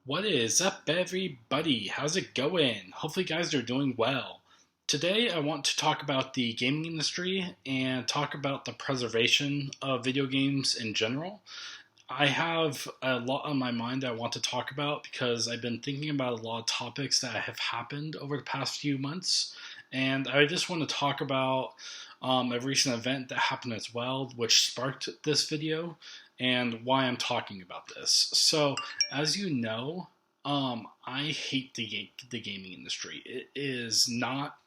What is up, everybody? How's it going? Hopefully, you guys are doing well. Today, I want to talk about the gaming industry and talk about the preservation of video games in general. I have a lot on my mind that I want to talk about because I've been thinking about a lot of topics that have happened over the past few months. And I just want to talk about a recent event that happened as well, which sparked this video and why I'm talking about this. So, as you know, I hate the gaming industry. It is not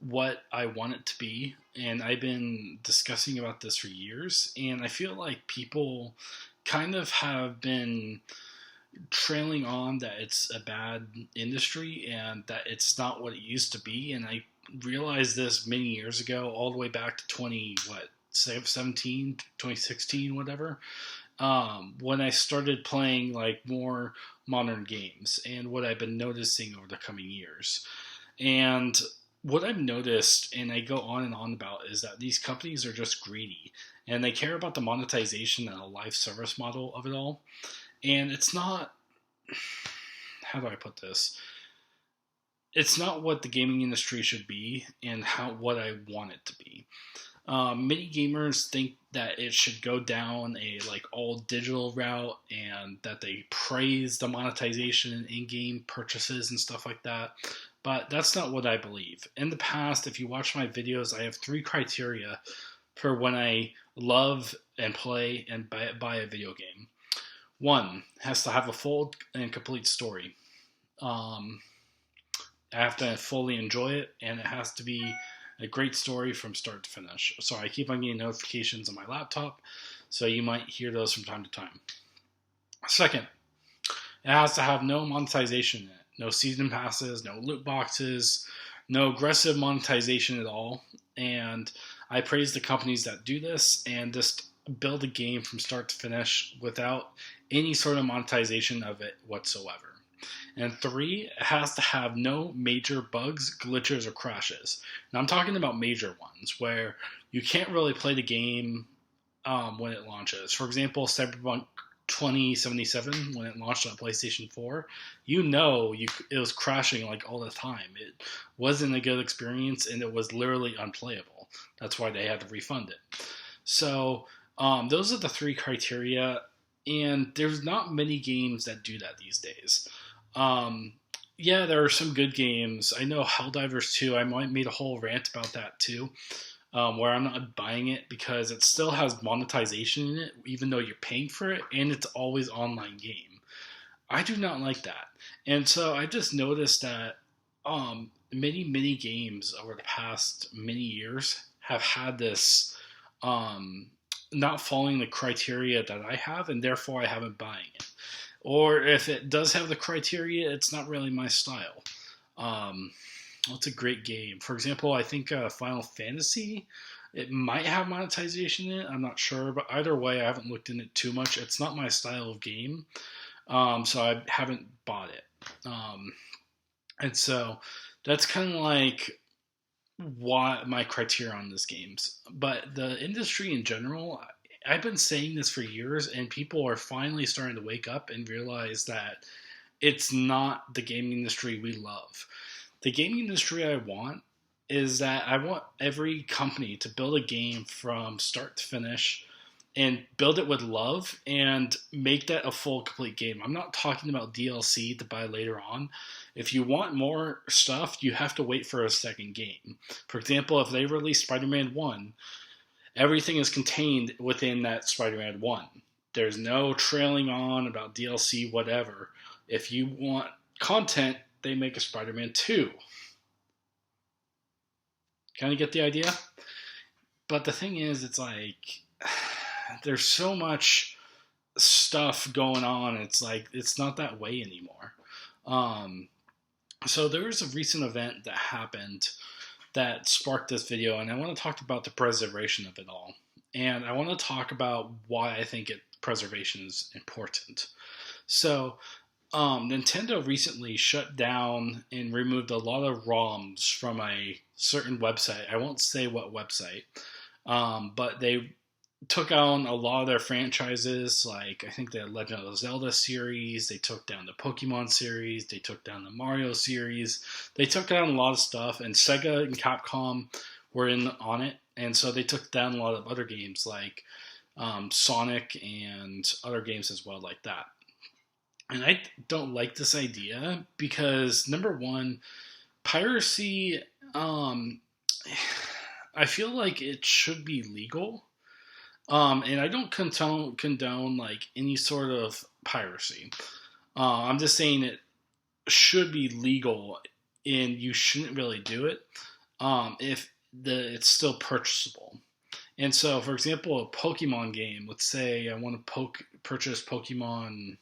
what I want it to be, and I've been discussing about this for years. And I feel like people kind of have been trailing on that it's a bad industry and that it's not what it used to be. And I realized this many years ago, all the way back to 17, 2016, whatever, when I started playing like more modern games and what I've been noticing over the coming years. And what I've noticed, and I go on and on about, is that these companies are just greedy and they care about the monetization and the live service model of it all. And it's not, how do I put this? It's not what the gaming industry should be and what I want it to be. Many gamers think that it should go down a like all digital route and that they praise the monetization and in-game purchases and stuff like that. But that's not what I believe. In the past, if you watch my videos, I have three criteria for when I love and play and buy a video game. One, has to have a full and complete story. Um, I have to fully enjoy it, and it has to be a great story from start to finish. So I keep on getting notifications on my laptop, so you might hear those from time to time. Second, it has to have no monetization in it. No season passes, no loot boxes, no aggressive monetization at all. And I praise the companies that do this and just build a game from start to finish without any sort of monetization of it whatsoever. And three, it has to have no major bugs, glitches, or crashes. Now I'm talking about major ones where you can't really play the game when it launches. For example, Cyberpunk 2077, when it launched on PlayStation 4, it was crashing like all the time. It wasn't a good experience and it was literally unplayable. That's why they had to refund it. So those are the three criteria, and there's not many games that do that these days. Um, yeah, there are some good games. I know Helldivers 2, I might made a whole rant about that too, where I'm not buying it because it still has monetization in it, even though you're paying for it, and it's always online game. I do not like that. And so I just noticed that many games over the past many years have had this um, not following the criteria that I have, and therefore I haven't buying it. Or if it does have the criteria, it's not really my style. Um, it's a great game. For example, I think Final Fantasy, it might have monetization in it. I'm not sure, but either way, I haven't looked in it too much. It's not my style of game, so I haven't bought it. And so that's kind of like what my criteria on this games. But the industry in general, I've been saying this for years, and people are finally starting to wake up and realize that it's not the gaming industry we love. The gaming industry I want is that I want every company to build a game from start to finish and build it with love and make that a full complete game. I'm not talking about DLC to buy later on. If you want more stuff, you have to wait for a second game. For example, if they release Spider-Man 1, everything is contained within that Spider-Man 1. There's no trailing on about DLC, whatever. If you want content, they make a Spider-Man 2. Kind of get the idea? But the thing is, it's like there's so much stuff going on. It's like it's not that way anymore. Um, so there was a recent event that happened that sparked this video, and I want to talk about the preservation of it all. And I want to talk about why I think preservation is important. So, Nintendo recently shut down and removed a lot of ROMs from a certain website. I won't say what website, but they took on a lot of their franchises. Like I think the Legend of Zelda series, they took down the Pokemon series, they took down the Mario series, they took down a lot of stuff. And Sega and Capcom were in on it, and so they took down a lot of other games like Sonic and other games as well, like that. And I don't like this idea because number one, piracy. I feel like it should be legal. And I don't condone like any sort of piracy. I'm just saying it should be legal, and you shouldn't really do it if it's still purchasable. And so, for example, a Pokemon game. Let's say I want to purchase Pokemon.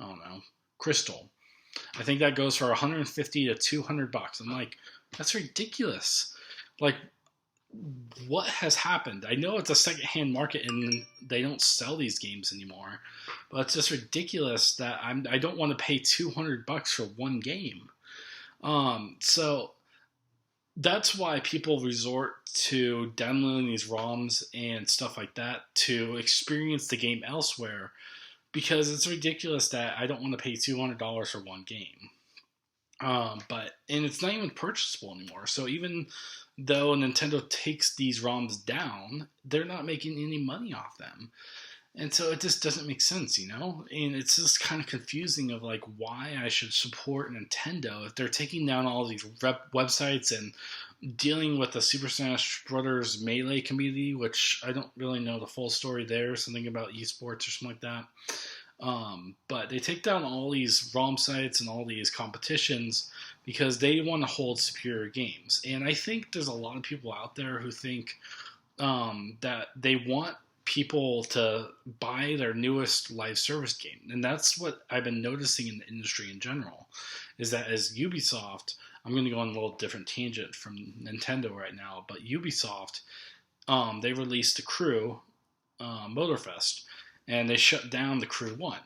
I don't know, Crystal. I think that goes for 150 to 200 bucks. I'm like, that's ridiculous. Like, what has happened? I know it's a secondhand market and they don't sell these games anymore, but it's just ridiculous that I don't want to pay 200 bucks for one game. So that's why people resort to downloading these ROMs and stuff like that to experience the game elsewhere, because it's ridiculous that I don't want to pay $200 for one game. And it's not even purchasable anymore. So even though Nintendo takes these ROMs down, they're not making any money off them. And so it just doesn't make sense, you know? And it's just kind of confusing of like why I should support Nintendo if they're taking down all these websites and dealing with the Super Smash Brothers Melee community, which I don't really know the full story there, something about esports or something like that. But they take down all these ROM sites and all these competitions because they want to hold superior games. And I think there's a lot of people out there who think that they want people to buy their newest live service game. And that's what I've been noticing in the industry in general, is that as Ubisoft, I'm going to go on a little different tangent from Nintendo right now, but Ubisoft, they released The Crew Motorfest, and they shut down The Crew 1.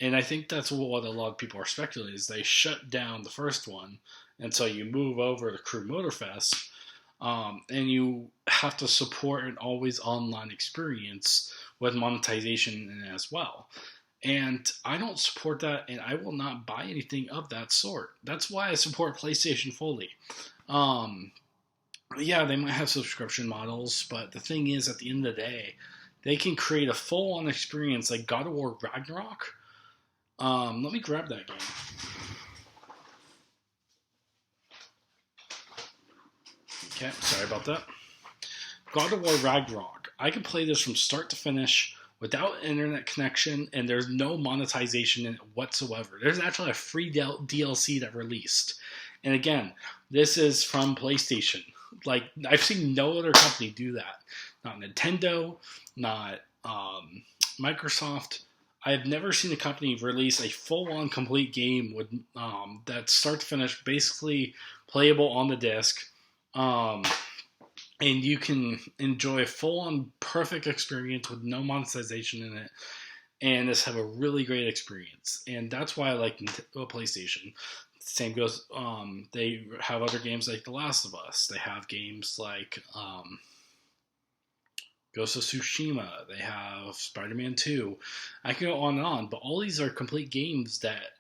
And I think that's what a lot of people are speculating, is they shut down the first one, and so you move over to Crew Motorfest, and you have to support an always online experience with monetization in it as well. And I don't support that, and I will not buy anything of that sort. That's why I support PlayStation fully. Yeah, they might have subscription models, but the thing is, at the end of the day, they can create a full-on experience like God of War Ragnarok. Let me grab that game. Okay, sorry about that. God of War Ragnarok. I can play this from start to finish without internet connection, and there's no monetization in it whatsoever. There's actually a free DLC that released. And again, this is from PlayStation. Like, I've seen no other company do that. Not Nintendo, not Microsoft. I have never seen a company release a full-on complete game with that start to finish, basically playable on the disc, and you can enjoy a full-on perfect experience with no monetization in it, and just have a really great experience. And that's why I like PlayStation. Same goes. They have other games like The Last of Us. They have games like Ghost of Tsushima. They have Spider-Man 2. I can go on and on, but all these are complete games that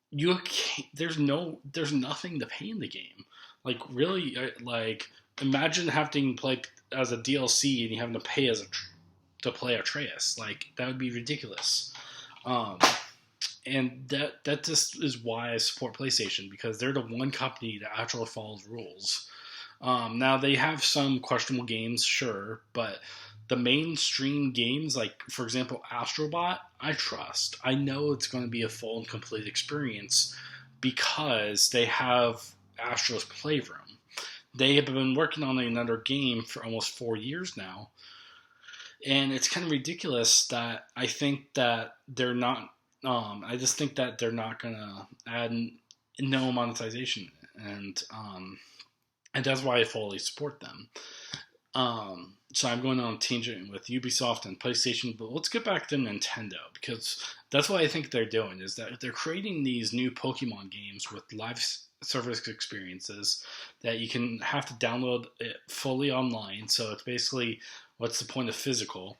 you can't, there's nothing to pay in the game. Like, really, like, imagine having to play as a DLC and you having to pay to play Atreus. Like, that would be ridiculous. And that just is why I support PlayStation, because they're the one company that actually follows rules. Now, they have some questionable games, sure, but the mainstream games, like, for example, Astrobot, I trust. I know it's going to be a full and complete experience because they have Astro's Playroom. They have been working on another game for almost 4 years now, and it's kind of ridiculous that I think that they're not. I just think that they're not gonna add no monetization, and that's why I fully support them. So I'm going on a tangent with Ubisoft and PlayStation, but let's get back to Nintendo, because that's what I think they're doing, is that they're creating these new Pokemon games with live service experiences that you can have to download it fully online. So it's basically, what's the point of physical?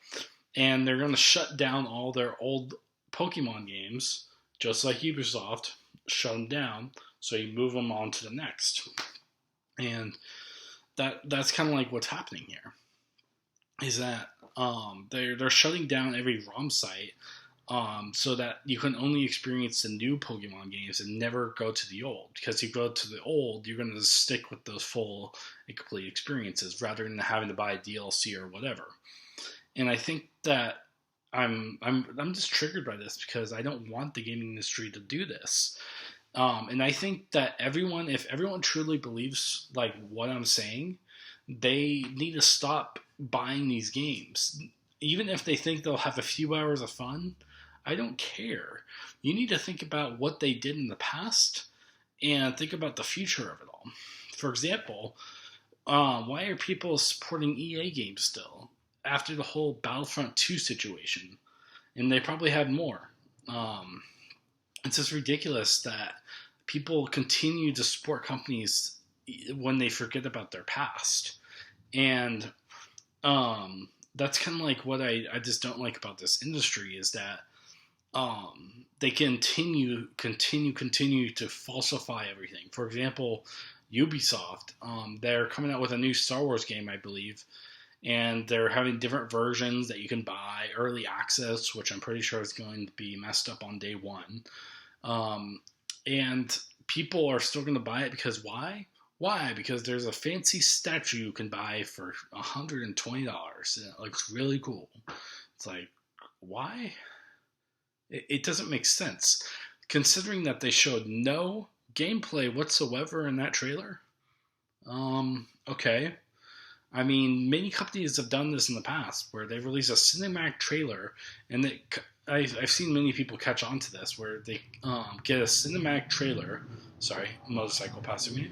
And they're going to shut down all their old Pokemon games, just like Ubisoft shut them down. So you move them on to the next, and that's kind of like what's happening here. Is that they're shutting down every ROM site, so that you can only experience the new Pokemon games and never go to the old. Because you go to the old, you're going to stick with those full and complete experiences rather than having to buy a DLC or whatever. And I think that I'm just triggered by this because I don't want the gaming industry to do this. And I think that if everyone truly believes like what I'm saying, they need to stop buying these games. Even if they think they'll have a few hours of fun, I don't care. You need to think about what they did in the past and think about the future of it all. For example, why are people supporting EA games still after the whole Battlefront 2 situation? And they probably had more. It's just ridiculous that people continue to support companies when they forget about their past. And that's kind of like what I just don't like about this industry, is that they continue to falsify everything. For example, Ubisoft, they're coming out with a new Star Wars game, I believe, and they're having different versions that you can buy, early access, which I'm pretty sure is going to be messed up on day one. And people are still going to buy it because why? Why? Because there's a fancy statue you can buy for $120 and it looks really cool. It's like, why? It doesn't make sense, considering that they showed no gameplay whatsoever in that trailer. Okay. I mean, many companies have done this in the past, where they release a cinematic trailer, and I've seen many people catch on to this, where they get a cinematic trailer. Sorry, motorcycle passing me.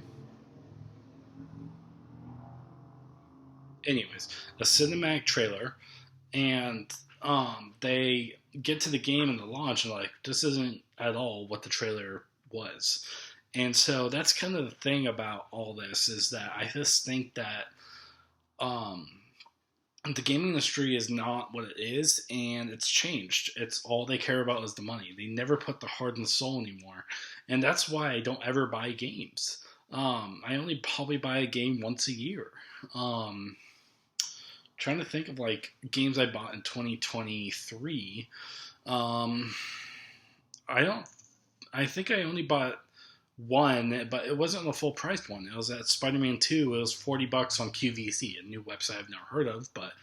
Anyways, a cinematic trailer, and they get to the game and the launch, and like, this isn't at all what the trailer was. And so that's kind of the thing about all this, is that I just think that the gaming industry is not what it is, and it's changed. It's all they care about is the money. They never put the heart and soul anymore, and that's why I don't ever buy games. I only probably buy a game once a year. Trying to think of like games I bought in 2023. I think I only bought one, but it wasn't a full priced one. It was at Spider-Man 2. It was $40 on QVC, a new website I've never heard of. But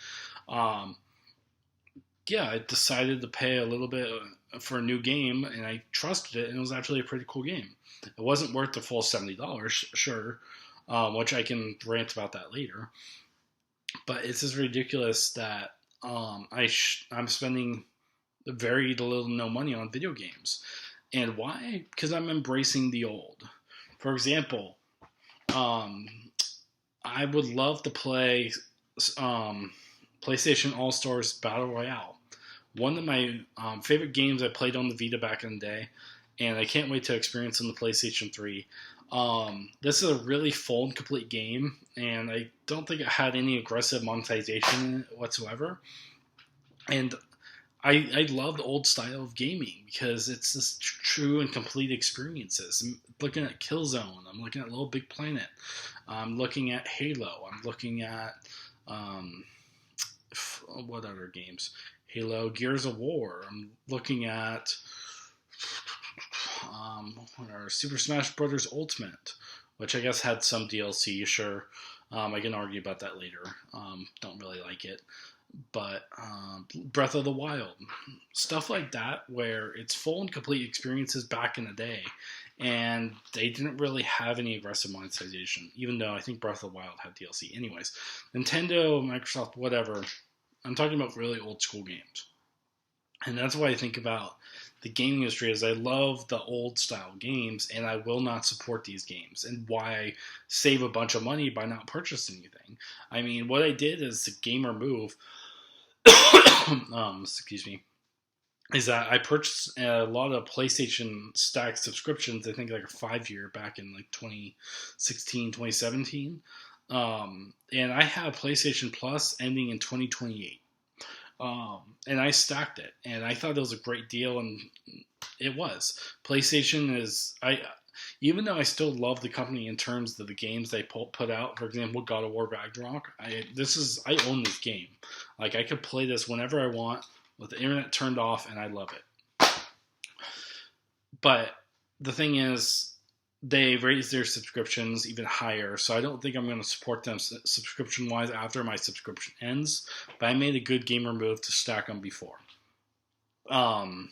yeah, I decided to pay a little bit for a new game, and I trusted it, and it was actually a pretty cool game. It wasn't worth the full $70, sure, which I can rant about that later. But it's just ridiculous that I'm spending very little to no money on video games. And why? Because I'm embracing the old. For example, I would love to play PlayStation All-Stars Battle Royale. One of my favorite games I played on the Vita back in the day, and I can't wait to experience on the PlayStation 3. This is a really full and complete game, and I don't think it had any aggressive monetization in it whatsoever. And I love the old style of gaming because it's just true and complete experiences. I'm looking at Killzone. I'm looking at Little Big Planet. I'm looking at Halo. I'm looking at what other games? Halo, Gears of War. I'm looking at Super Smash Bros. Ultimate, which I guess had some DLC. Sure, I can argue about that later. Don't really like it. But Breath of the Wild, stuff like that, where it's full and complete experiences back in the day, and they didn't really have any aggressive monetization, even though I think Breath of the Wild had DLC. Anyways, Nintendo, Microsoft, whatever, I'm talking about really old school games. And that's why I think about the gaming industry, is I love the old style games, and I will not support these games, and why I save a bunch of money by not purchasing anything. I mean, what I did is the gamer move. Excuse me. is that I purchased a lot of PlayStation Stack subscriptions. I think like a 5 year back in like 2016, 2017. And I have PlayStation Plus ending in 2028. And I stacked it, and I thought it was a great deal, and it was. PlayStation is I even though I still love the company in terms of the games they put out. For example, God of War Ragnarok. I own this game. Like I could play this whenever I want with the internet turned off, and I love it. But the thing is, they raised their subscriptions even higher, so I don't think I'm going to support them subscription wise after my subscription ends. But I made a good gamer move to stack them before. Um,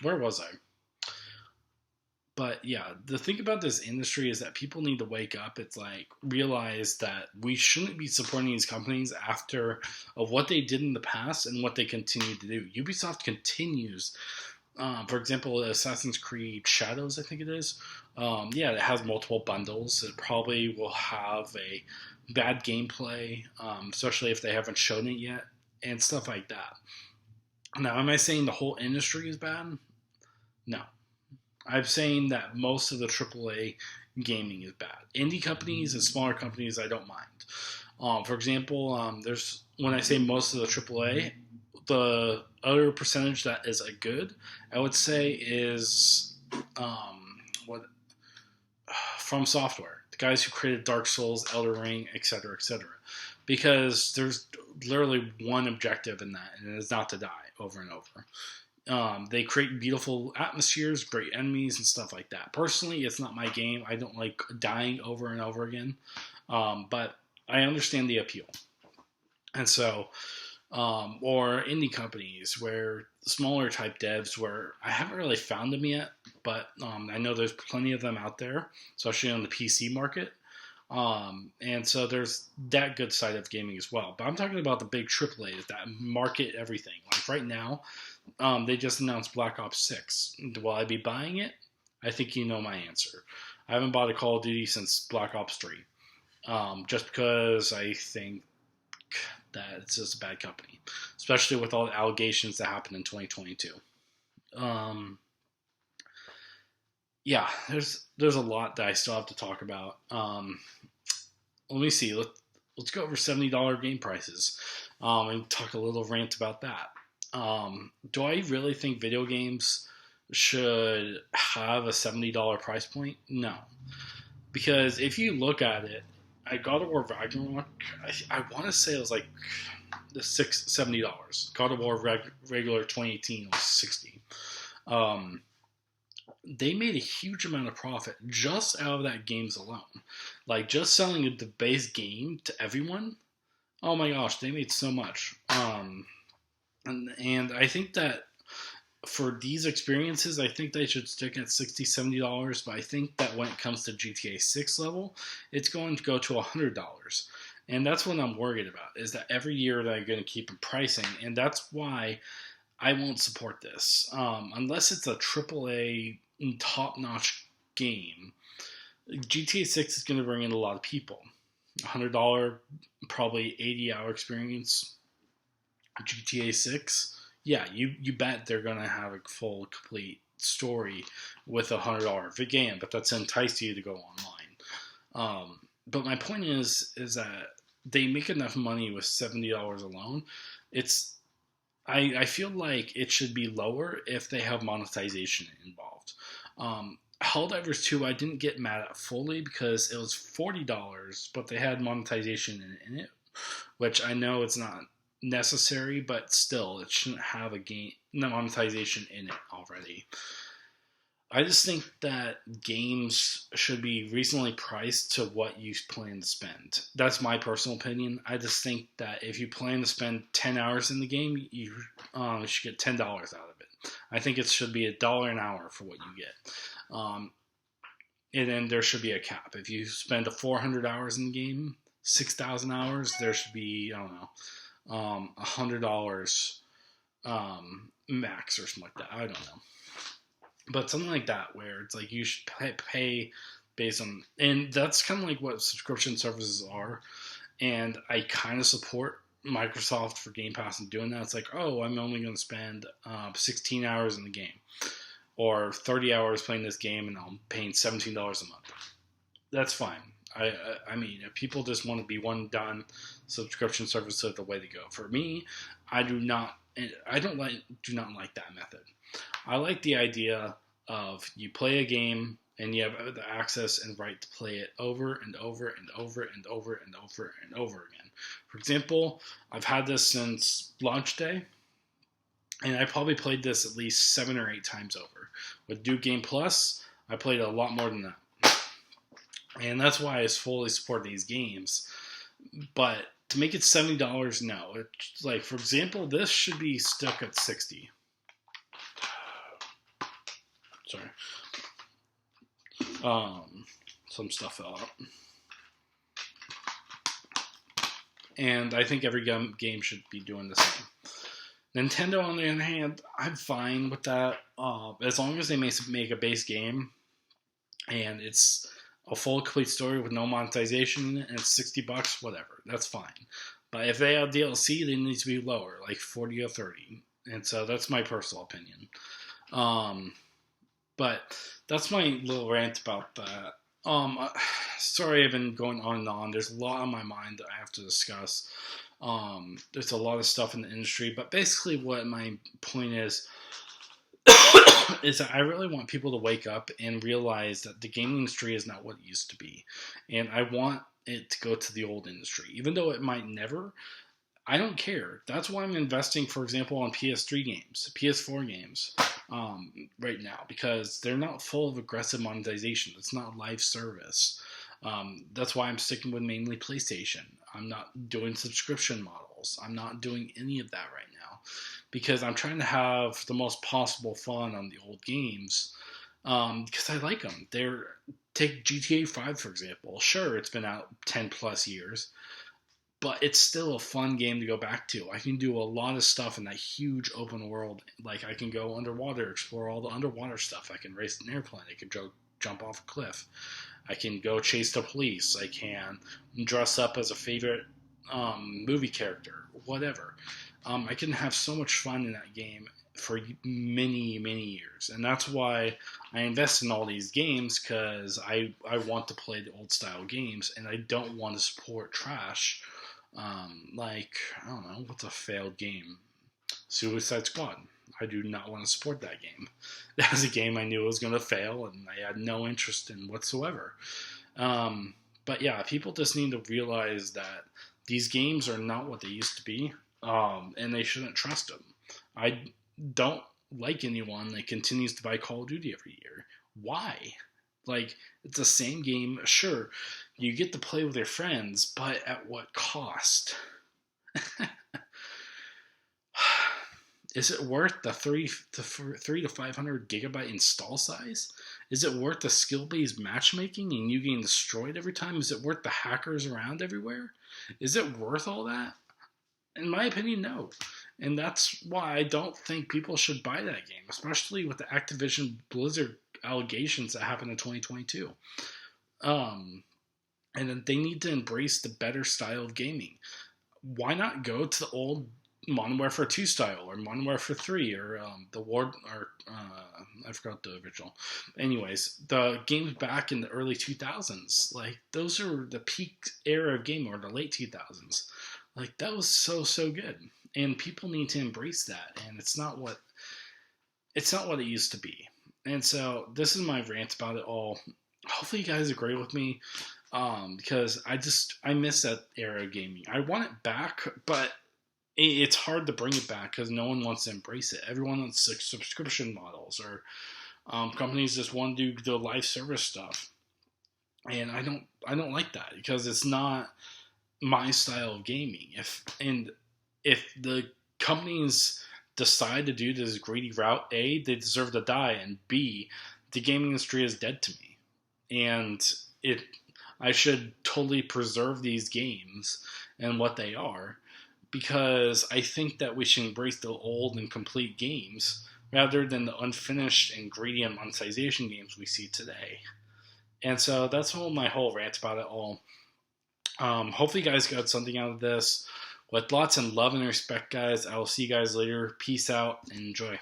where was I? But yeah, the thing about this industry is that people need to wake up. It's like realize that we shouldn't be supporting these companies after of what they did in the past and what they continue to do. Ubisoft continues. For example, Assassin's Creed Shadows, I think it is. Yeah, it has multiple bundles. It probably will have a bad gameplay, especially if they haven't shown it yet, and stuff like that. Now, am I saying the whole industry is bad? No. I'm saying that most of the AAA gaming is bad. Indie companies and smaller companies, I don't mind. For example, there's when I say most of the AAA, the other percentage that is a good, I would say is what From Software, the guys who created Dark Souls, Elder Ring, etc., etc. Because there's literally one objective in that, and it is not to die over and over. They create beautiful atmospheres, great enemies, and stuff like that. Personally, it's not my game. I don't like dying over and over again, but I understand the appeal. And so, or indie companies where smaller type devs where I haven't really found them yet, but I know there's plenty of them out there, especially on the PC market. And so there's that good side of gaming as well. But I'm talking about the big AAAs that market everything. Like right now, they just announced Black Ops 6. Will I be buying it? I think you know my answer. I haven't bought a Call of Duty since Black Ops 3. Just because I think that it's just a bad company, especially with all the allegations that happened in 2022. Um, yeah, there's a lot that I still have to talk about. Let me see. Let's go over $70 game prices and talk a little rant about that. Do I really think video games should have a $70 price point? No. Because if you look at it, I God of War Ragnarok, I want to say it was like the $70. God of War regular 2018 was 60. They made a huge amount of profit just out of that games alone. Like just selling the base game to everyone. Oh my gosh, they made so much. And I think that for these experiences, I think they should stick at $60, $70. But I think that when it comes to GTA 6 level, it's going to go to $100. And that's what I'm worried about, is that every year they're going to keep pricing. And that's why I won't support this. Unless it's a AAA top-notch game, GTA 6 is going to bring in a lot of people. $100, probably 80-hour experience. GTA 6, yeah, you bet they're gonna have a full, complete story with $100 game, but that's entice you to go online. But my point is that they make enough money with $70 alone. It's I feel like it should be lower if they have monetization involved. Helldivers 2, I didn't get mad at fully because it was $40, but they had monetization in it, which I know it's not necessary, but still, it shouldn't have a game monetization in it already. I just think that games should be reasonably priced to what you plan to spend. That's my personal opinion. I just think that if you plan to spend 10 hours in the game, you should get $10 out of it. I think it should be $1 an hour for what you get. And then there should be a cap. If you spend 400 hours in the game, 6,000 hours, there should be, I don't know, $100 max or something like that. I don't know, but something like that where it's like you should pay based on, and that's kind of like what subscription services are. And I kind of support Microsoft for Game Pass and doing that. It's like, oh, I'm only going to spend 16 hours in the game, or 30 hours playing this game, and I'm paying $17 a month. That's fine. I mean, if people just want to be one done, subscription service is the way to go. For me, I do not. I do not like that method. I like the idea of you play a game and you have the access and right to play it over and over and over and over and over and over again. For example, I've had this since launch day, and I probably played this at least 7 or 8 times over. With Duke Game Plus, I played a lot more than that. And that's why I fully support these games. But to make it $70, no. It's like, for example, this should be stuck at 60. Sorry. Some stuff fell out. And I think every game should be doing the same. Nintendo, on the other hand, I'm fine with that. As long as they make a base game and it's a full complete story with no monetization and it's $60, whatever. That's fine. But if they have DLC, they need to be lower, like 40 or 30. And so that's my personal opinion. But that's my little rant about that. Sorry I've been going on and on. There's a lot on my mind that I have to discuss. There's a lot of stuff in the industry, but basically what my point is that I really want people to wake up and realize that the gaming industry is not what it used to be. And I want it to go to the old industry. Even though it might never, I don't care. That's why I'm investing, for example, on PS3 games, PS4 games right now, because they're not full of aggressive monetization. It's not live service. That's why I'm sticking with mainly PlayStation. I'm not doing subscription models. I'm not doing any of that right now because I'm trying to have the most possible fun on the old games because I like them. Take GTA 5, for example. Sure, it's been out 10 plus years, but it's still a fun game to go back to. I can do a lot of stuff in that huge open world. Like, I can go underwater, explore all the underwater stuff. I can race an airplane. I can jump off a cliff. I can go chase the police. I can dress up as a favorite movie character, whatever. I can have so much fun in that game for many, many years. And that's why I invest in all these games, because I want to play the old style games, and I don't want to support trash. Like, I don't know, what's a failed game? Suicide Squad. I do not want to support that game. That was a game I knew was going to fail, and I had no interest in whatsoever. But yeah, people just need to realize that these games are not what they used to be, and they shouldn't trust them. I don't like anyone that continues to buy Call of Duty every year. Why? Like, it's the same game. Sure, you get to play with your friends, but at what cost? Is it worth the 300 to 500 gigabyte install size? Is it worth the skill-based matchmaking and you getting destroyed every time? Is it worth the hackers around everywhere? Is it worth all that? In my opinion, no. And that's why I don't think people should buy that game, especially with the Activision Blizzard allegations that happened in 2022. And then they need to embrace the better style of gaming. Why not go to the old Modern Warfare 2 style, or Modern Warfare 3, or the War, or I forgot the original. Anyways, the games back in the early 2000s, like, those are the peak era of gaming, or the late 2000s. Like, that was so good, and people need to embrace that. And it's not what it used to be. And so this is my rant about it all. Hopefully, you guys agree with me, because I miss that era of gaming. I want it back, but it's hard to bring it back because no one wants to embrace it. Everyone wants subscription models, or companies just want to do the live service stuff, and I don't like that because it's not my style of gaming. If the companies decide to do this greedy route, A, they deserve to die, and B, the gaming industry is dead to me, and I should totally preserve these games and what they are, because I think that we should embrace the old and complete games rather than the unfinished and greedy and monetization games we see today. And so that's my whole rant about it all. Hopefully you guys got something out of this. With lots of love and respect, guys, I will see you guys later. Peace out and enjoy.